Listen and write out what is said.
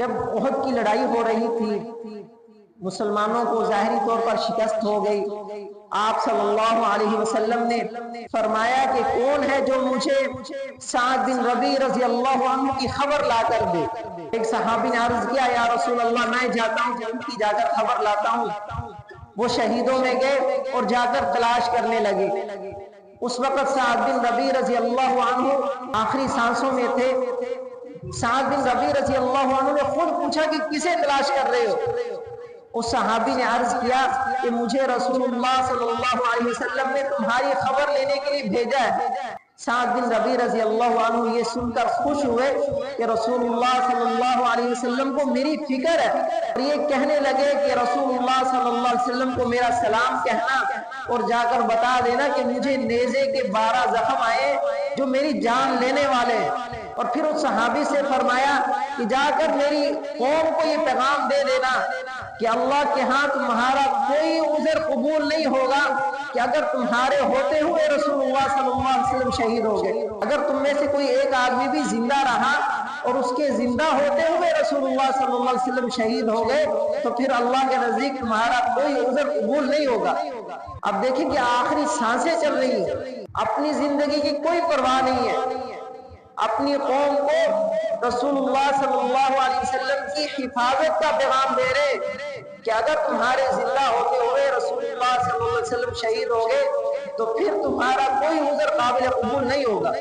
جب احد کی لڑائی ہو رہی تھی، مسلمانوں کو ظاہری طور پر شکست ہو گئی، آپ صلی اللہ علیہ وسلم نے فرمایا کہ کون ہے جو مجھے سعد بن ربیع رضی اللہ عنہ کی خبر لا کر دے۔ ایک صحابی نے عرض کیا یا رسول اللہ میں جاتا ہوں، ان کی جا کر خبر لاتا ہوں۔ وہ شہیدوں میں گئے اور جا کر تلاش کرنے لگے۔ اس وقت سعد بن ربیع رضی اللہ عنہ آخری سانسوں میں تھے۔ سعد بن ربیع رضی اللہ عنہ نے خود پوچھا کہ کسے تلاش کر رہے ہو؟ اس صحابی نے عرض کیا کہ مجھے رسول اللہ صلی اللہ علیہ وسلم نے تمہاری خبر لینے کے لیے بھیجا ہے۔ سعد بن ربیع رضی اللہ عنہ یہ سن کر خوش ہوئے کہ رسول اللہ صلی اللہ علیہ وسلم کو میری فکر ہے، اور یہ کہنے لگے کہ رسول اللہ صلی اللہ علیہ وسلم کو میرا سلام کہنا اور جا کر بتا دینا کہ مجھے نیزے کے 12 زخم آئے جو میری جان لینے والے ہیں۔ اور پھر اس صحابی سے فرمایا کہ جا کر میری قوم کو یہ پیغام دے دینا کہ اللہ کے ہاں تمہارا کوئی عذر قبول نہیں ہوگا کہ اگر تمہارے ہوتے ہوئے رسول اللہ صلی اللہ علیہ وسلم شہید ہو گئے۔ اگر تم میں سے کوئی ایک آدمی بھی زندہ رہا اور اس کے زندہ ہوتے ہوئے رسول اللہ صلی اللہ علیہ وسلم شہید ہو گئے تو پھر اللہ کے نزدیک تمہارا کوئی عذر قبول نہیں ہوگا۔ اب دیکھیں کہ آخری سانسیں چل رہی ہیں، اپنی زندگی کی کوئی پرواہ نہیں ہے، اپنی قوم کو رسول اللہ صلی اللہ علیہ وسلم کی حفاظت کا پیغام دے رہے کہ اگر تمہارے زندہ ہوتے ہوئے رسول اللہ صلی اللہ علیہ وسلم شہید ہو گئے تو پھر تمہارا کوئی عذر قابل قبول نہیں ہوگا۔